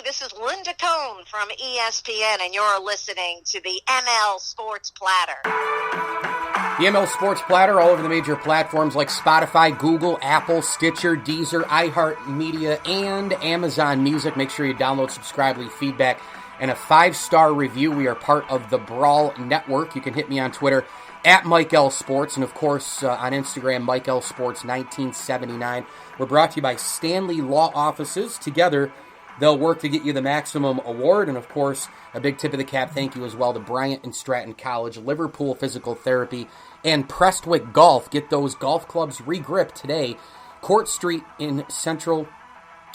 This is Linda Cohn from ESPN, and you're listening to the ML Sports Platter. The ML Sports Platter, all over the major platforms like Spotify, Google, Apple, Stitcher, Deezer, iHeartMedia, and Amazon Music. Make sure you download, subscribe, leave feedback, and a 5-star review. We are part of the Brawl Network. You can hit me on Twitter at Mike L Sports, and of course on Instagram, Mike L Sports 1979. We're brought to you by Stanley Law Offices. Together, they'll work to get you the maximum award. And, of course, a big tip of the cap thank you as well to Bryant and Stratton College, Liverpool Physical Therapy, and Prestwick Golf. Get those golf clubs re-gripped today. Court Street in Central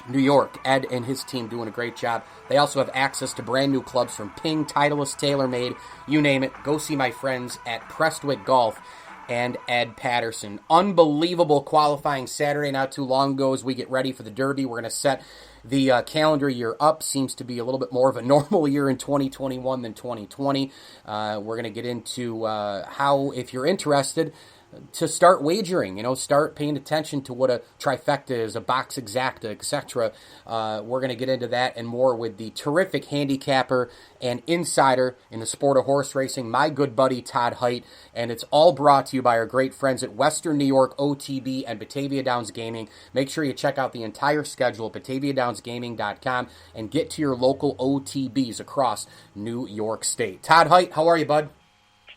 New York. Ed and his team doing a great job. They also have access to brand new clubs from Ping, Titleist, TaylorMade, you name it. Go see my friends at Prestwick Golf and Ed Patterson. Unbelievable qualifying Saturday not too long ago as we get ready for the Derby. We're going to set the calendar year up. Seems to be a little bit more of a normal year in 2021 than 2020. We're going to get into how, if you're interested, to start wagering, start paying attention to what a trifecta is, a box exacta, etc. We're going to get into that and more with the terrific handicapper and insider in the sport of horse racing, my good buddy Todd Haight, and it's all brought to you by our great friends at Western New York OTB and Batavia Downs Gaming. Make sure you check out the entire schedule at BataviaDownsGaming.com and get to your local OTBs across New York State. Todd Haight, how are you, bud?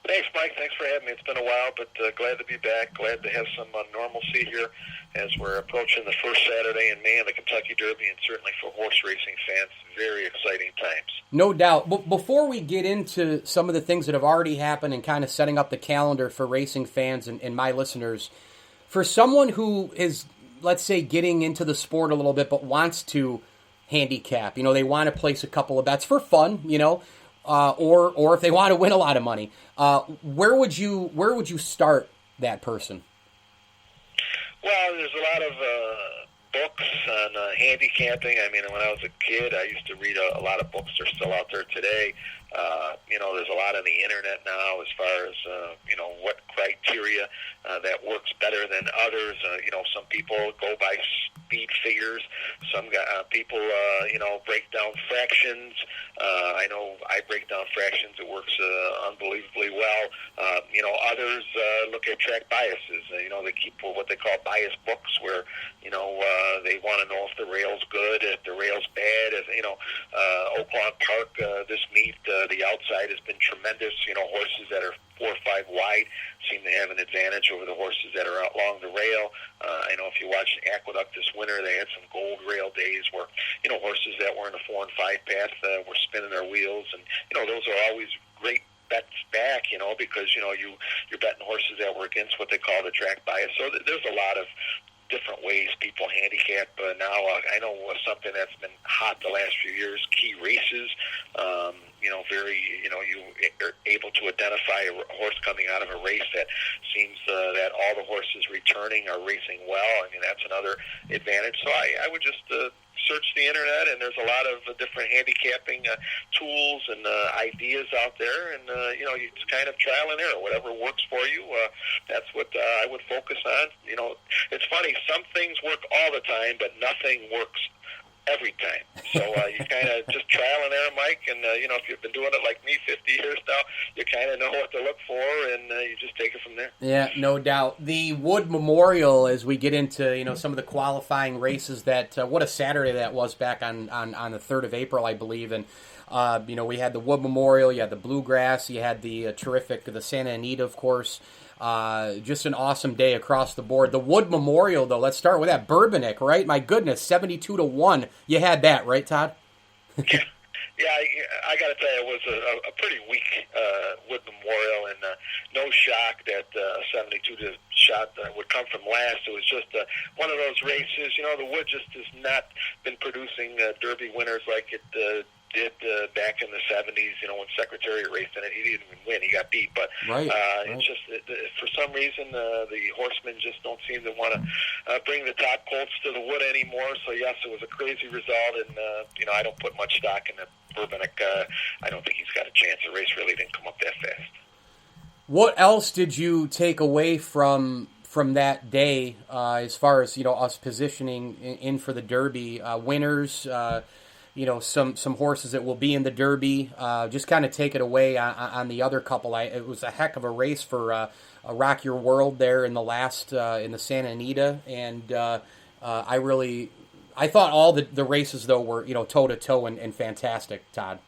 Thanks, Mike. Thanks for having me. It's been a while, but glad to be back. Glad to have some normalcy here as we're approaching the first Saturday in May in the Kentucky Derby, and certainly for horse racing fans, very exciting times. No doubt. But before we get into some of the things that have already happened and kind of setting up the calendar for racing fans and my listeners, for someone who is, let's say, getting into the sport a little bit but wants to handicap, they want to place a couple of bets for fun, or if they want to win a lot of money, where would you start that person? Well, there's a lot of books on handicapping. I mean, when I was a kid, I used to read a lot of books. They're still out there today. There's a lot on the internet now as far as what criteria that works better than others. Some people go by speed figures. Some people break down fractions. I know I break down fractions. It works unbelievably well. Others look at track biases. They keep what they call bias books, where they want to know if the rail's good, if the rail's bad. If Oaklawn Park, this meet, the outside has been tremendous. Horses that are 4 or 5 wide seem to have an advantage over the horses that are out along the rail. I know if you watch Aqueduct this winter, they had some gold rail days where horses that were in a 4 and 5 path were spinning their wheels, and those are always great bets back, because you're betting horses that were against what they call the track bias. So there's a lot of different ways people handicap now. I know something that's been hot the last few years, key races. You are able to identify a horse coming out of a race that seems that all the horses returning are racing well. I mean, that's another advantage. So I would just search the internet, and there's a lot of different handicapping tools and ideas out there, and you just kind of trial and error. Whatever works for you, that's what I would focus on. It's funny, some things work all the time, but nothing works every time. So you kind of just trial and error, Mike, and if you've been doing it like me 50 years now, you kind of know what to look for, and you just take it from there. Yeah, no doubt. The Wood Memorial, as we get into some of the qualifying races, that what a Saturday that was back on the 3rd of April, I believe, and we had the Wood Memorial, you had the Bluegrass, you had the the Santa Anita, of course. Just an awesome day across the board. The Wood Memorial, though, let's start with that. Bourbonic, right? My goodness, 72-1. You had that, right, Todd? Yeah, I got to tell you, it was a pretty weak Wood Memorial, and no shock that 72 shot would come from last. It was just one of those races. The Wood just has not been producing Derby winners like it did back in the 70s, when Secretariat raced in it. He didn't even win. He got beat. But it's just, for some reason, the horsemen just don't seem to want to bring the top colts to the Wood anymore. So, yes, it was a crazy result, and, I don't put much stock in the Bourbonic. I don't think he's got a chance. The race really didn't come up that fast. What else did you take away from that day as far as, us positioning in for the Derby? Winners, some horses that will be in the Derby. Just kind of take it away on the other couple. It was a heck of a race for Rock Your World there in the last in the Santa Anita, and I thought all the races though were toe to toe and fantastic, Todd.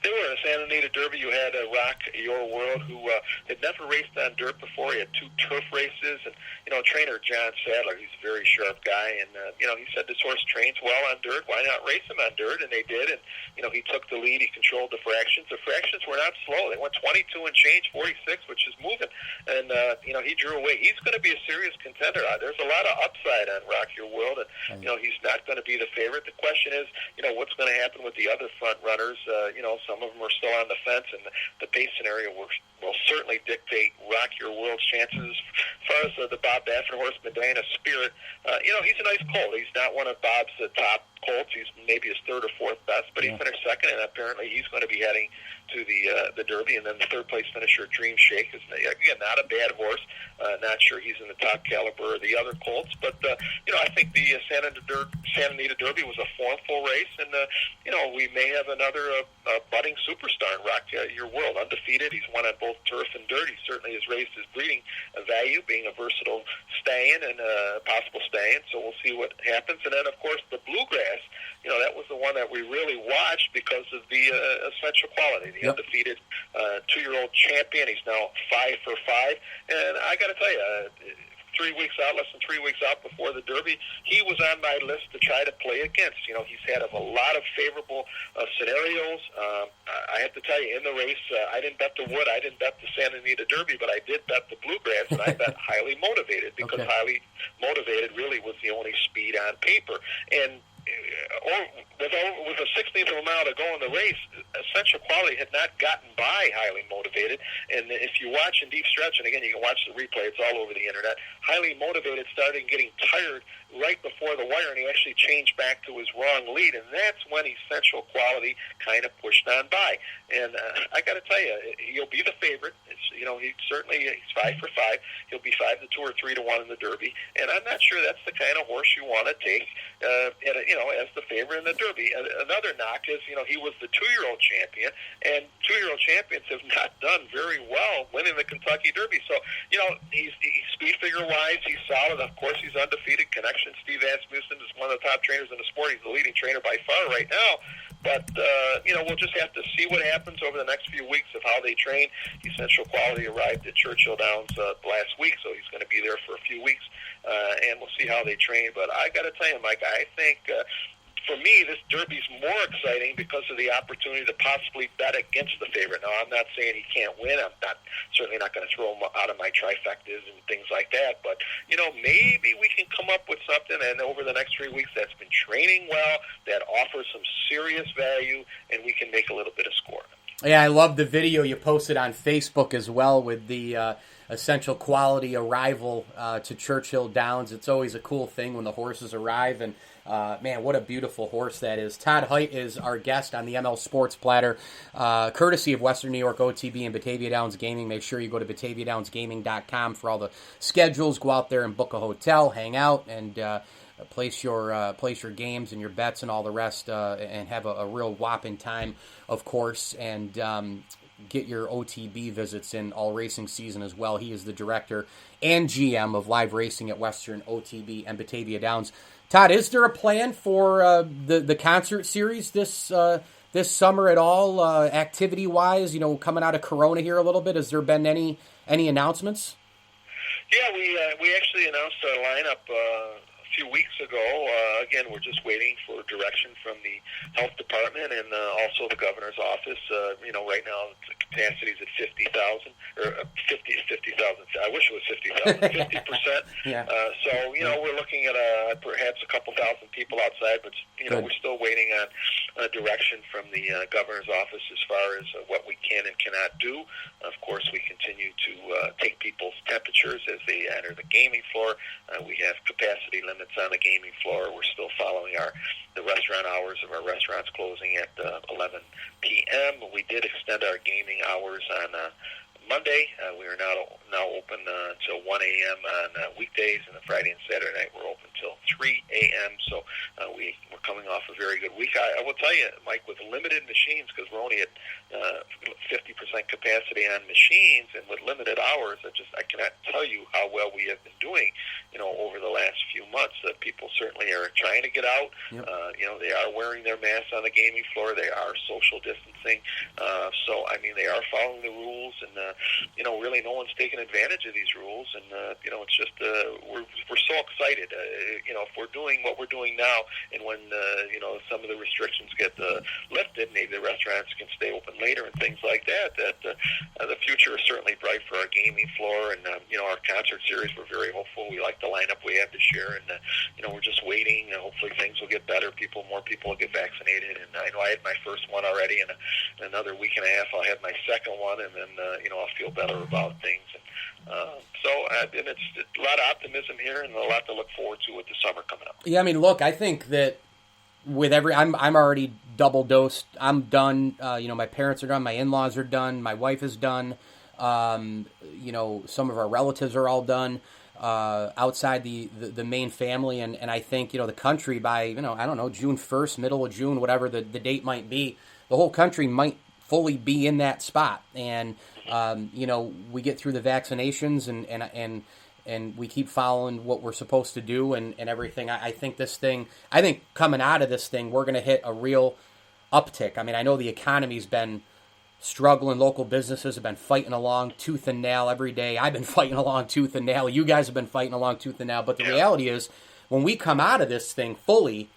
They were in the Santa Anita Derby. You had Rock Your World, who had never raced on dirt before. He had 2 turf races, and trainer John Sadler, he's a very sharp guy, and he said this horse trains well on dirt. Why not race him on dirt? And they did, and he took the lead. He controlled the fractions. The fractions were not slow. They went 22 and change, 46, which is moving, and he drew away. He's going to be a serious contender. There's a lot of upside on Rock Your World, and he's not going to be the favorite. The question is, what's going to happen with the other front runners? Some of them are still on the fence, and the pace scenario will certainly dictate Rock Your World's chances. As far as the Bob Baffert horse, Medina Spirit, he's a nice colt. He's not one of Bob's top colts. He's maybe his 3rd or 4th best, but he finished 2nd, and apparently he's going to be heading to the Derby. And then the 3rd place finisher, Dream Shake, is again not a bad horse. Not sure he's in the top caliber of the other colts, but I think the Santa Anita Derby was a formful race, and we may have another budding superstar in Rock Your World, undefeated. He's won on both turf and dirt. He certainly has raised his breeding value, being a versatile stallion and a possible stallion. So we'll see what happens. And then, of course, the Bluegrass. That was the one that we really watched because of the essential quality. The undefeated 2-year-old champion. He's now 5 for 5. And I got to tell you, 3 weeks out, less than 3 weeks out before the Derby, he was on my list to try to play against. He's had a lot of favorable scenarios. I have to tell you, in the race, I didn't bet the Wood, I didn't bet the Santa Anita Derby, but I did bet the Bluegrass, and I bet Highly Motivated, because Highly Motivated really was the only speed on paper. And with a 16th of a mile to go in the race, Essential Quality had not gotten by Highly Motivated. And if you watch in deep stretch, and again, you can watch the replay, it's all over the internet, Highly Motivated started getting tired right before the wire, and he actually changed back to his wrong lead, and that's when Essential Quality kind of pushed on by. And I got to tell you, he'll be the favorite. He's 5 for 5. He'll be 5 to 2 or 3 to 1 in the Derby, and I'm not sure that's the kind of horse you want to take as the favorite in the Derby. Another knock is, he was the 2-year-old champion, and 2-year-old champions have not done very well winning the Kentucky Derby. So, he's speed figure wise, he's solid. Of course, he's undefeated. Connection. Steve Asmussen is one of the top trainers in the sport. He's the leading trainer by far right now. But, we'll just have to see what happens over the next few weeks of how they train. Essential Quality arrived at Churchill Downs last week, so he's going to be there for a few weeks, and we'll see how they train. But I got to tell you, Mike, I think for me, this Derby's more exciting because of the opportunity to possibly bet against the favorite. Now, I'm not saying he can't win. I'm certainly not going to throw him out of my trifectas and things like that. But, maybe we can come up with something, and over the next 3 weeks, that's been training well, that offers some serious value, and we can make a little bit of score. Yeah, I love the video you posted on Facebook as well with the Essential Quality arrival to Churchill Downs. It's always a cool thing when the horses arrive, and man, what a beautiful horse that is. Todd Haight is our guest on the ML Sports Platter, courtesy of Western New York OTB and Batavia Downs Gaming. Make sure you go to BataviaDownsGaming.com for all the schedules. Go out there and book a hotel, hang out, and place your games and your bets and all the rest, and have a real whopping time, of course, and get your OTB visits in all racing season as well. He is the director and GM of live racing at Western OTB and Batavia Downs. Todd, is there a plan for the concert series this summer at all, activity-wise? Coming out of Corona here a little bit, has there been any announcements? Yeah, we actually announced our lineup a few weeks ago. Again, we're just waiting for direction from the health department and also the governor's office. Right now the capacity is at 50,000 or 50,000. I wish it was 50,000. 50%. Yeah. So we're looking at perhaps a couple thousand people outside, but we're still waiting on direction from the governor's office as far as what we can and cannot do. Of course, we continue to take people's temperatures as they enter the gaming floor. We have capacity limits on the gaming floor. We're still following the restaurant hours of our restaurants closing at 11 p.m. We did extend our gaming hours on Monday. We are now open until 1 a.m. on weekdays, and then Friday and Saturday night we're open until 3 a.m. So we're coming off a very good week. I will tell you, Mike, with limited machines, because we're only at 50% capacity on machines, and with limited hours, I cannot tell you how well we have been doing, over the last few months. People certainly are trying to get out. Yep. They are wearing their masks on the gaming floor. They are social distancing. So, they are following the rules, and, really no one's taking advantage of these rules. And, it's just, we're so excited. If we're doing what we're doing now, and when, some of the restrictions get lifted, maybe the restaurants can stay open later and things like that, the future is certainly bright for our gaming floor. And, our concert series, we're very hopeful. We like the lineup we have this year, and, we're just waiting. Hopefully things will get better. More people will get vaccinated. And I know I had my first one already, and in another week and a half I'll have my second one, and then, I'll feel better about things. And it's a lot of optimism here, and a lot to look forward to with the summer coming up. Yeah, look, I think that with I'm already double dosed. I'm done. My parents are done. My in-laws are done. My wife is done. Some of our relatives are all done. Outside the main family, and I think, the country by, I don't know, June 1st, middle of June, whatever the date might be, the whole country might fully be in that spot. And, we get through the vaccinations and we keep following what we're supposed to do and everything. I think coming out of this thing, we're going to hit a real uptick. I know the economy's been struggling. Local businesses have been fighting along tooth and nail every day. I've been fighting along tooth and nail. You guys have been fighting along tooth and nail. But the reality is, when we come out of this thing fully,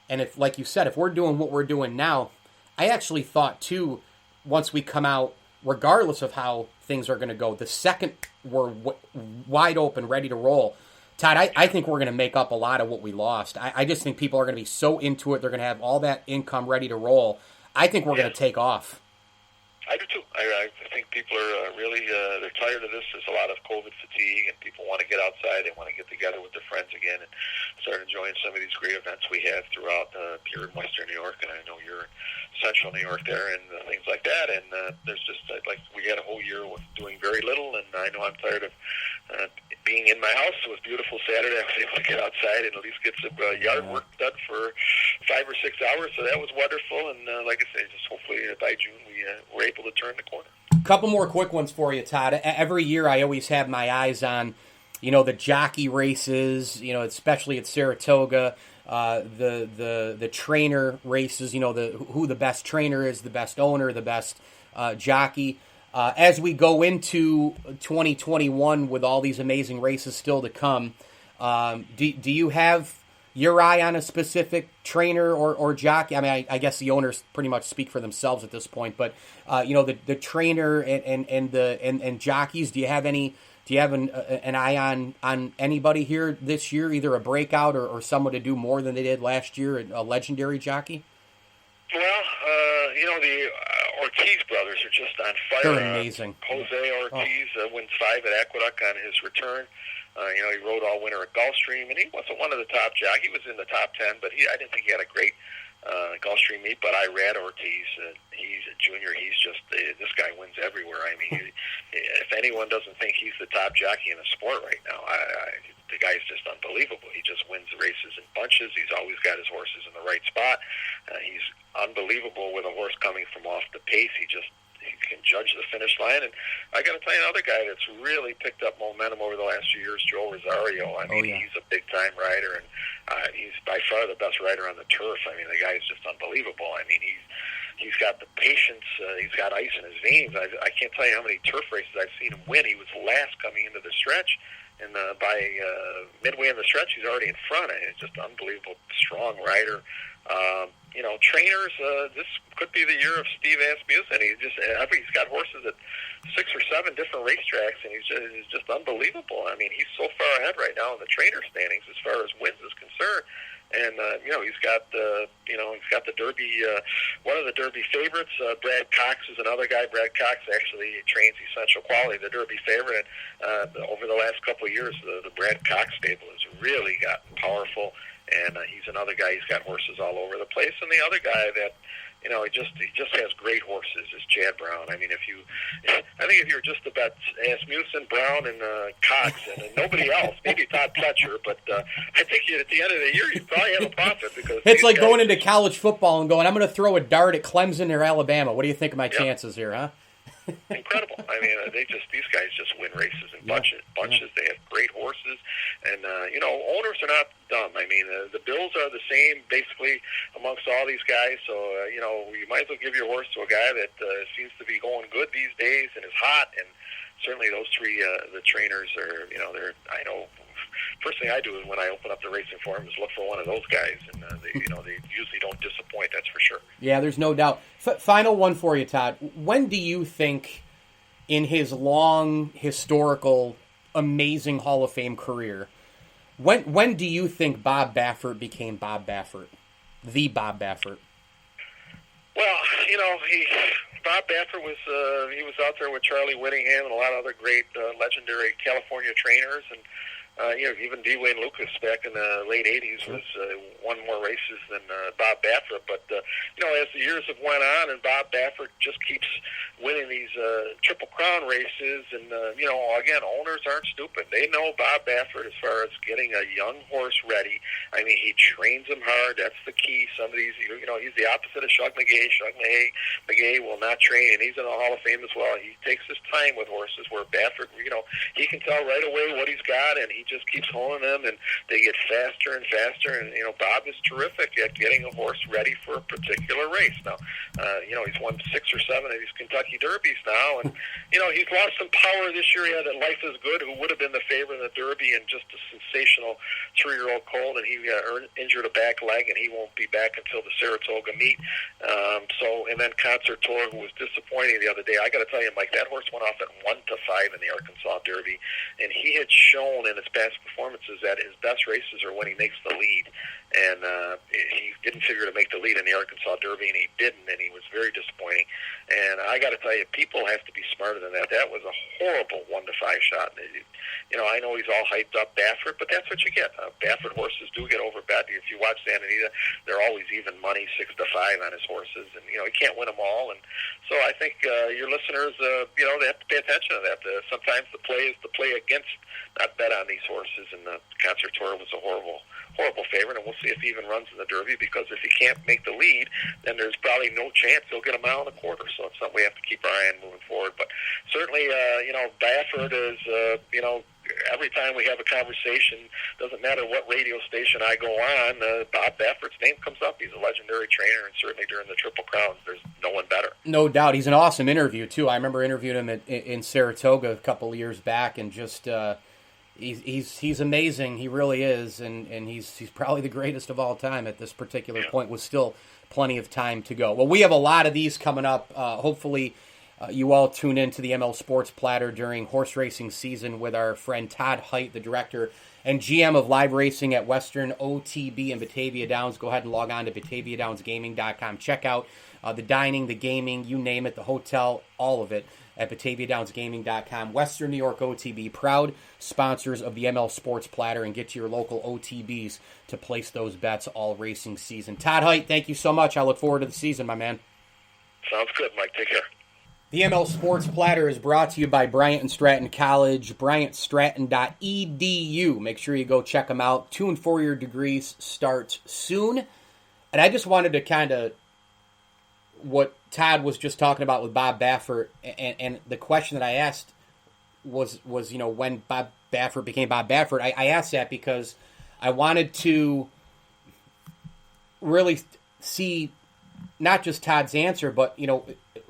and if, like you said, if we're doing what we're doing now, I actually thought, too, once we come out, regardless of how things are going to go, the second we're wide open, ready to roll, Todd, I think we're going to make up a lot of what we lost. I just think people are going to be so into it. They're going to have all that income ready to roll. I think we're going to take off. I do too. I think people are really they're tired of this. There's a lot of COVID fatigue, and people want to get outside. They want to get together with their friends again and start enjoying some of these great events we have throughout here in Western New York. And I know you're in Central New York there, and things like that. And there's just we had a whole year with doing very little, and I know I'm tired of being in my house. It was beautiful Saturday. I was able to get outside and at least get some yard work done for 5 or 6 hours. So that was wonderful. And like I say, just hopefully by June we're able to turn the corner. A couple more quick ones for you, Todd. Every year I always have my eyes on, the jockey races, especially at Saratoga, the trainer races, who the best trainer is, the best owner, the best jockey. As we go into 2021 with all these amazing races still to come, do you have your eye on a specific trainer or jockey? I guess the owners pretty much speak for themselves at this point, but the trainer and jockeys. Do you have an eye on anybody here this year, either a breakout or someone to do more than they did last year, a legendary jockey? Well, the Ortiz brothers are just on fire. They're amazing. Jose Ortiz wins 5 at Aqueduct on his return. He rode all winter at Gulfstream, and he wasn't one of the top jockeys. He was in the top 10, but I didn't think he had a great Gulfstream meet. But I read Ortiz. He's a junior. He's just this guy wins everywhere. If anyone doesn't think he's the top jockey in the sport right now, the guy's just unbelievable. He just wins the races in bunches. He's always got his horses in the right spot. He's unbelievable with a horse coming from off the pace. He can judge the finish line. And I got to tell you, another guy that's really picked up momentum over the last few years, Joe Rosario. He's a big-time rider, and he's by far the best rider on the turf. The guy is just unbelievable. He's got the patience. He's got ice in his veins. I can't tell you how many turf races I've seen him win. He was last coming into the stretch, and by midway in the stretch, he's already in front. He's just an unbelievable, strong rider. Trainers, this could be the year of Steve Asmussen. He's got horses at 6 or 7 different racetracks, and he's just unbelievable. He's so far ahead right now in the trainer standings as far as wins is concerned. And he's got the Derby. One of the Derby favorites, Brad Cox, is another guy. Brad Cox actually trains Essential Quality, the Derby favorite. Over the last couple of years, the Brad Cox stable has really gotten powerful. And he's another guy. He's got horses all over the place. And the other guy that he just has great horses. Is Chad Brown? I mean, I think if you were just to bet Asmussen, Brown, and Cox, and nobody else, maybe Todd Pletcher, but I think at the end of the year you'd probably have a profit because it's like going into college football and going, I'm going to throw a dart at Clemson or Alabama. What do you think of my chances here, huh? Incredible. I mean, these guys just win races in bunches. They have great horses, and owners are not dumb. I mean, the bills are the same basically amongst all these guys. So you might as well give your horse to a guy that seems to be going good these days and is hot. And certainly those three, the trainers are, I know. First thing I do is when I open up the racing forum is look for one of those guys, and they usually don't disappoint. That's for sure. Yeah, there's no doubt. Final one for you, Todd. When do you think, in his long, historical, amazing Hall of Fame career, when do you think Bob Baffert became Bob Baffert, the Bob Baffert? Well, Bob Baffert was he was out there with Charlie Whittingham and a lot of other great legendary California trainers, and even D. Wayne Lucas back in the late 80s was won more races than Bob Baffert. But, as the years have went on and Bob Baffert just keeps winning these Triple Crown races, and, again, owners aren't stupid. They know Bob Baffert as far as getting a young horse ready. I mean, he trains them hard. That's the key. Some of these, he's the opposite of Shug McGay. Shug McGay will not train, and he's in the Hall of Fame as well. He takes his time with horses where Baffert, he can tell right away what he's got, and he just keeps honing them, and they get faster and faster. And Bob is terrific at getting a horse ready for a particular race. Now, he's won 6 or 7 of these Kentucky Derbies now, and he's lost some power this year. He had a Life Is Good, who would have been the favorite in the Derby, and just a sensational 3-year-old colt, and he injured a back leg, and he won't be back until the Saratoga meet. And then Concert Tour, who was disappointing the other day. I got to tell you, Mike, that horse went off at 1-5 in the Arkansas Derby, and he had shown in his past performances that his best races are when he makes the lead, and he didn't figure to make the lead in the Arkansas Derby, and he didn't, and he was very disappointing. And I got to tell you, people have to be smarter than that. That was a horrible 1-5 shot. I know he's all hyped up Baffert, but that's what you get. Baffert horses do get overbet. If you watch Santa Anita, they're always even money, 6-5 on his horses, and he can't win them all. And so I think your listeners, they have to pay attention to that. Sometimes the play is to play against, not bet on these horses. And the Concert Tour was a horrible favorite, and we'll see if he even runs in the Derby, because if he can't make the lead, then there's probably no chance he'll get a 1.25 miles. So it's something we have to keep our eye on moving forward. But certainly, Baffert is, every time we have a conversation, doesn't matter what radio station I go on, Bob Baffert's name comes up. He's a legendary trainer, and certainly during the Triple Crowns, there's no one better. No doubt. He's an awesome interview, too. I remember interviewing him in Saratoga a couple of years back, and just he's amazing. He really is, and he's probably the greatest of all time at this particular point, with still plenty of time to go. Well, we have a lot of these coming up. Hopefully, you all tune in to the ML Sports Platter during horse racing season with our friend Todd Haight, the director and GM of live racing at Western OTB in Batavia Downs. Go ahead and log on to BataviaDownsGaming.com. Check out the dining, the gaming, you name it, the hotel, all of it at BataviaDownsGaming.com. Western New York OTB, proud sponsors of the ML Sports Platter, and get to your local OTBs to place those bets all racing season. Todd Haight, thank you so much. I look forward to the season, my man. Sounds good, Mike. Take care. The ML Sports Platter is brought to you by Bryant and Stratton College, BryantStratton.edu. Make sure you go check them out. 2- and 4-year degrees start soon. And I just wanted to kind of, what Todd was just talking about with Bob Baffert, and the question that I asked was when Bob Baffert became Bob Baffert. I asked that because I wanted to really see not just Todd's answer, but,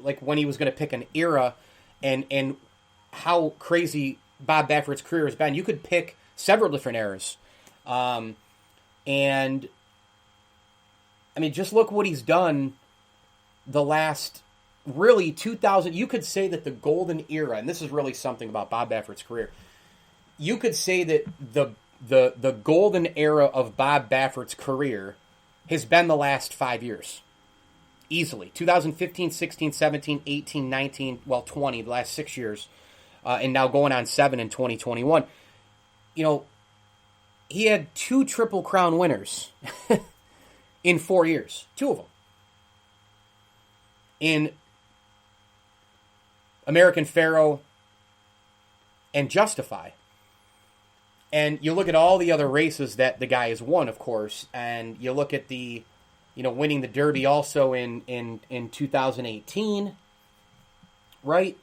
like when he was going to pick an era and how crazy Bob Baffert's career has been. You could pick several different eras. And, I mean, just look what he's done the last, really, 2000. You could say that the golden era, and this is really something about Bob Baffert's career, you could say that the golden era of Bob Baffert's career has been the last 5 years. Easily. 2015, 16, 17, 18, 19, 20, the last 6 years, and now going on 7 in 2021. He had 2 Triple Crown winners in 4 years. 2 of them. in American Pharoah and Justify. And you look at all the other races that the guy has won, of course, and you look at the, winning the Derby also in 2018, right?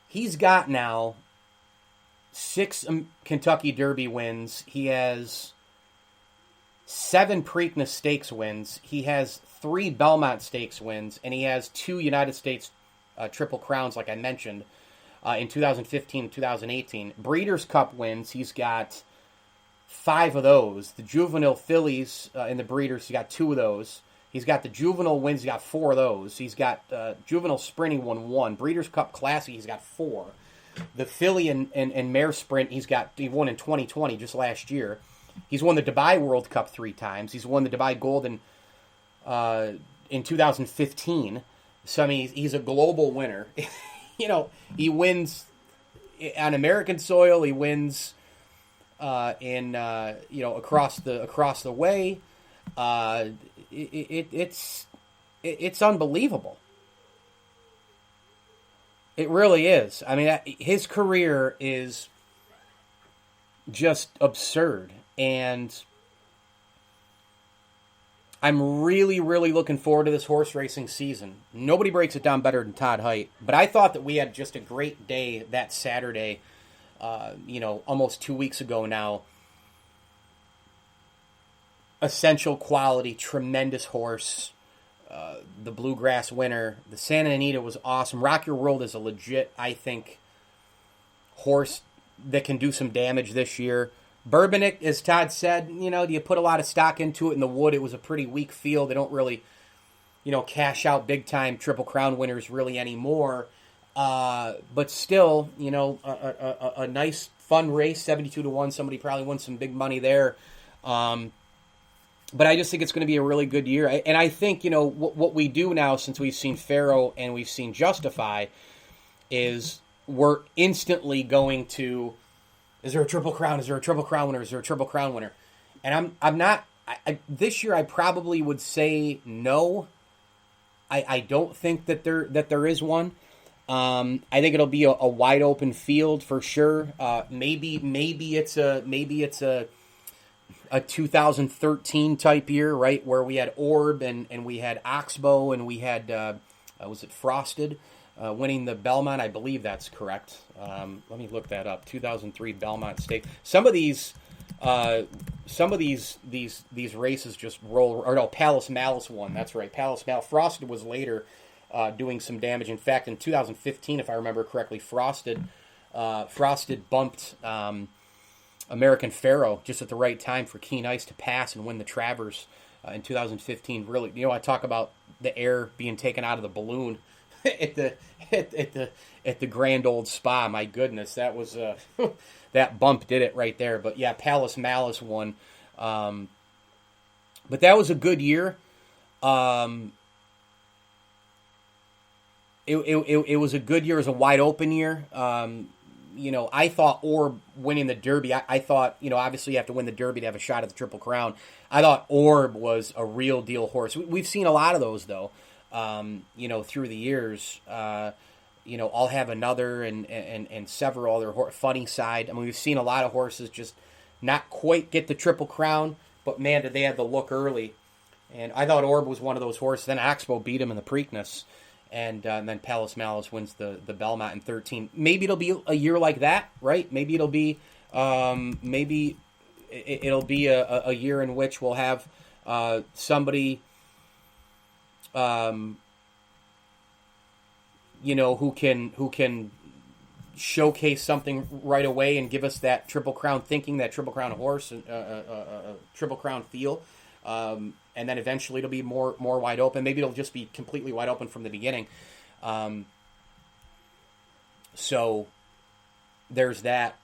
He's got now 6 Kentucky Derby wins. He has 7 Preakness Stakes wins. He has 3 Belmont Stakes wins, and he has 2 United States Triple Crowns, like I mentioned, in 2015 and 2018. Breeders' Cup wins, he's got 5 of those. The Juvenile Fillies in the Breeders, he got 2 of those. He's got the Juvenile wins, he got 4 of those. He's got Juvenile Sprinting won 1. Breeders' Cup Classic, he's got 4. The Filly and Mare Sprint, he won in 2020, just last year. He's won the Dubai World Cup 3 times. He's won the Dubai Gold in 2015. So, I mean, he's a global winner. He wins on American soil. He wins across the way. It's unbelievable. It really is. I mean, his career is just absurd, and I'm really, really looking forward to this horse racing season. Nobody breaks it down better than Todd Haight, but I thought that we had just a great day that Saturday, almost 2 weeks ago now. Essential quality, tremendous horse. The Bluegrass winner. The Santa Anita was awesome. Rock Your World is a legit, I think, horse that can do some damage this year. Bourbonic, as Todd said, do you put a lot of stock into it in the Wood? It was a pretty weak field. They don't really, cash out big-time Triple Crown winners really anymore. But still, a nice, fun race, 72-1. Somebody probably won some big money there. But I just think it's going to be a really good year. And I think, what we do now, since we've seen Pharoah and we've seen Justify, is we're instantly going to, is there a Triple Crown? Is there a Triple Crown winner? Is there a Triple Crown winner? And I'm not, this year I probably would say no. I don't think that there is one. I think it'll be a wide open field for sure. Maybe it's a 2013 type year, right, where we had Orb and we had Oxbow and we had was it Frosted winning the Belmont? I believe that's correct. Let me look that up. 2003 Belmont Stakes. Some of these races just roll. Or no, Palace Malice won. That's right, Palace Malice. Frosted was later doing some damage. In fact, in 2015, if I remember correctly, Frosted bumped American Pharoah just at the right time for Keen Ice to pass and win the Travers in 2015. Really, I talk about the air being taken out of the balloon at the Grand Old Spa. My goodness, that was that bump did it right there. But yeah, Palace Malice won. But that was a good year. It was a good year. It was a wide open year. I thought Orb winning the Derby, I thought, obviously you have to win the Derby to have a shot at the Triple Crown. I thought Orb was a real deal horse. We've seen a lot of those, though, through the years. I'll have another and several other Funny Side. I mean, we've seen a lot of horses just not quite get the Triple Crown, but man, did they have the look early. And I thought Orb was one of those horses. Then Oxbow beat him in the Preakness. And then Palace Malice wins the Belmont in 13. Maybe it'll be a year like that, right? Maybe it'll be it'll be a year in which we'll have somebody who can showcase something right away and give us that Triple Crown thinking, that Triple Crown horse, Triple Crown feel. And then eventually it'll be more wide open. Maybe it'll just be completely wide open from the beginning. So there's that.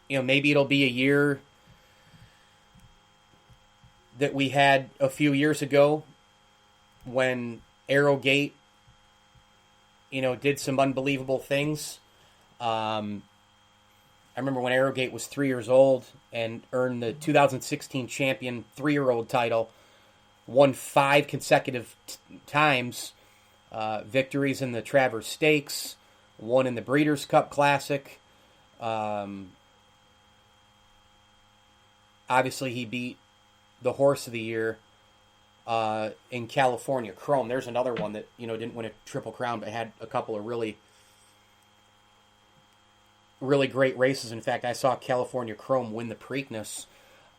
Maybe it'll be a year that we had a few years ago when Arrowgate, did some unbelievable things. I remember when Arrowgate was 3 years old and earned the 2016 champion 3-year-old title won 5 consecutive times, victories in the Travers Stakes, won in the Breeders' Cup Classic. Obviously, he beat the Horse of the Year in California Chrome. There's another one that, didn't win a Triple Crown, but had a couple of really, really great races. In fact, I saw California Chrome win the Preakness,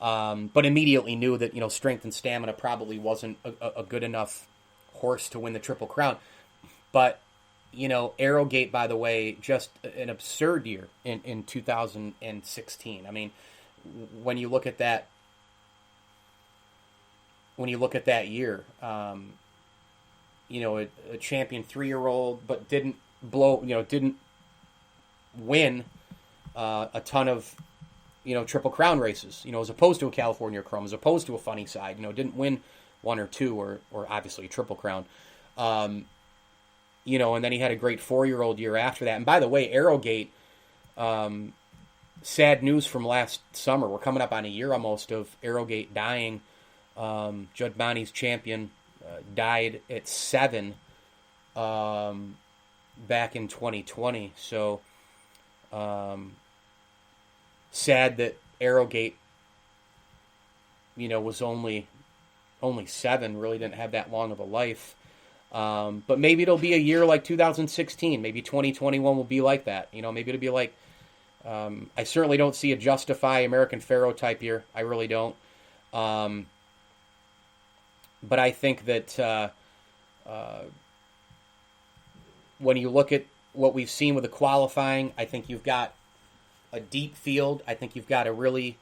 but immediately knew that, strength and stamina probably wasn't a good enough horse to win the Triple Crown. But, Arrogate, by the way, just an absurd year in 2016. I mean, when you look at that year, a champion 3-year-old, but didn't win a ton of, Triple Crown races, as opposed to a California Chrome, as opposed to a Funny Side, didn't win 1 or 2 or obviously a Triple Crown. And then he had a great 4-year-old year after that. And by the way, Arrogate, sad news from last summer. We're coming up on a year almost of Arrogate dying. Judd Bonnie's champion died at 7 back in 2020. So sad that Arrogate, was only 7. Really didn't have that long of a life. But maybe it'll be a year like 2016. Maybe 2021 will be like that. Maybe it'll be like, I certainly don't see a Justify American Pharoah type year. I really don't. But I think that when you look at what we've seen with the qualifying, I think you've got a deep field. I think you've got a really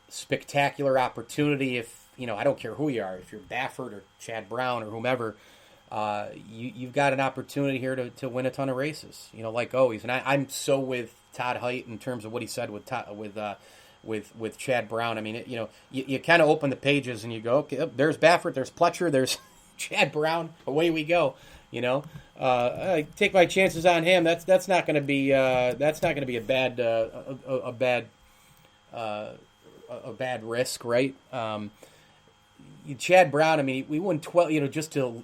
spectacular opportunity. If I don't care who you are, if you're Baffert or Chad Brown or whomever, you've got an opportunity here to win a ton of races. Like always. And I'm so with Todd Haight in terms of what he said with Chad Brown. I mean, you kind of open the pages and you go, okay, there's Baffert, there's Pletcher, there's Chad Brown. Away we go. I take my chances on him. That's not going to be a bad risk, right? Chad Brown. I mean, we won 12. Just to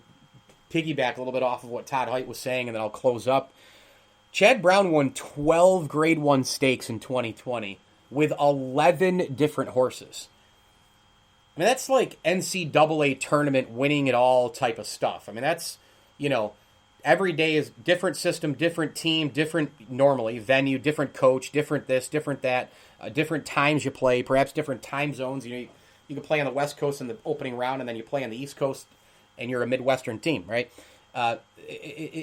piggyback a little bit off of what Todd Haight was saying, and then I'll close up. Chad Brown won 12 Grade 1 stakes in 2020 with 11 different horses. I mean, that's like NCAA tournament winning it all type of stuff. I mean, that's, every day is different system, different team, different, normally, venue, different coach, different this, different that, different times you play, perhaps different time zones. You can play on the West Coast in the opening round, and then you play on the East Coast, and you're a Midwestern team, right? I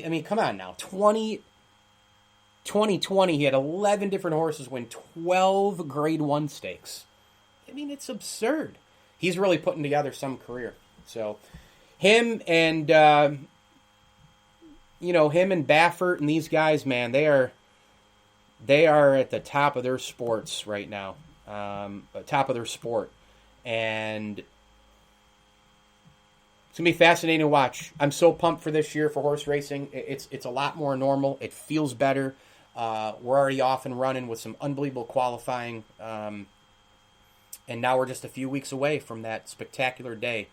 mean, come on now. 2020, he had 11 different horses win 12 Grade 1 stakes. I mean, it's absurd. He's really putting together some career. So, him and Baffert and these guys, man, they are at the top of their sports right now. Top of their sport. And it's going to be fascinating to watch. I'm so pumped for this year for horse racing. It's a lot more normal. It feels better. We're already off and running with some unbelievable qualifying. And now we're just a few weeks away from that spectacular day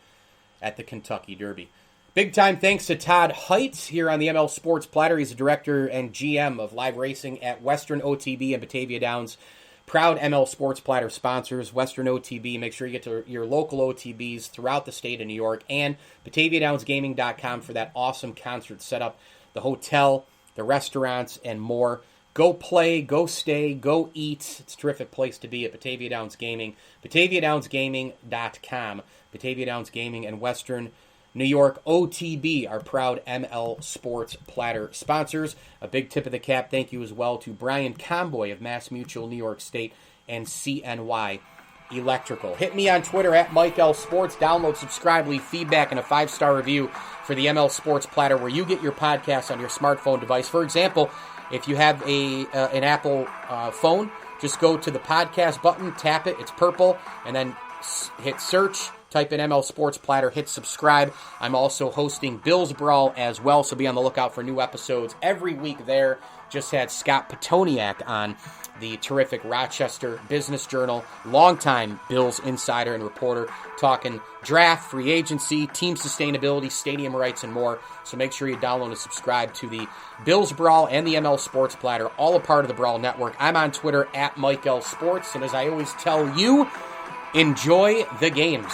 at the Kentucky Derby. Big time thanks to Todd Haight here on the ML Sports Platter. He's the director and GM of live racing at Western OTB and Batavia Downs. Proud ML Sports Platter sponsors, Western OTB. Make sure you get to your local OTBs throughout the state of New York, and BataviaDownsGaming.com for that awesome concert setup, the hotel, the restaurants, and more. Go play, go stay, go eat. It's a terrific place to be at Batavia Downs Gaming. BataviaDownsGaming.com. Batavia Downs Gaming and Western New York OTB are proud ML Sports Platter sponsors. A big tip of the cap thank you as well to Brian Comboy of Mass Mutual, New York State, and CNY Electrical. Hit me on Twitter at Mike L Sports. Download, subscribe, leave feedback, and a 5-star review for the ML Sports Platter, where you get your podcasts on your smartphone device. For example, if you have an Apple phone, just go to the podcast button, tap it, it's purple, and then hit search, type in ML Sports Platter, hit subscribe. I'm also hosting Bill's Brawl as well, so be on the lookout for new episodes every week there. just had Scott Petoniak on, the terrific Rochester Business Journal, longtime Bills insider and reporter, talking draft, free agency, team sustainability, stadium rights, and more. So make sure you download and subscribe to the Bills Brawl and the ML Sports Platter, all a part of the Brawl Network. I'm on Twitter at Mike L. Sports, and as I always tell you, enjoy the games.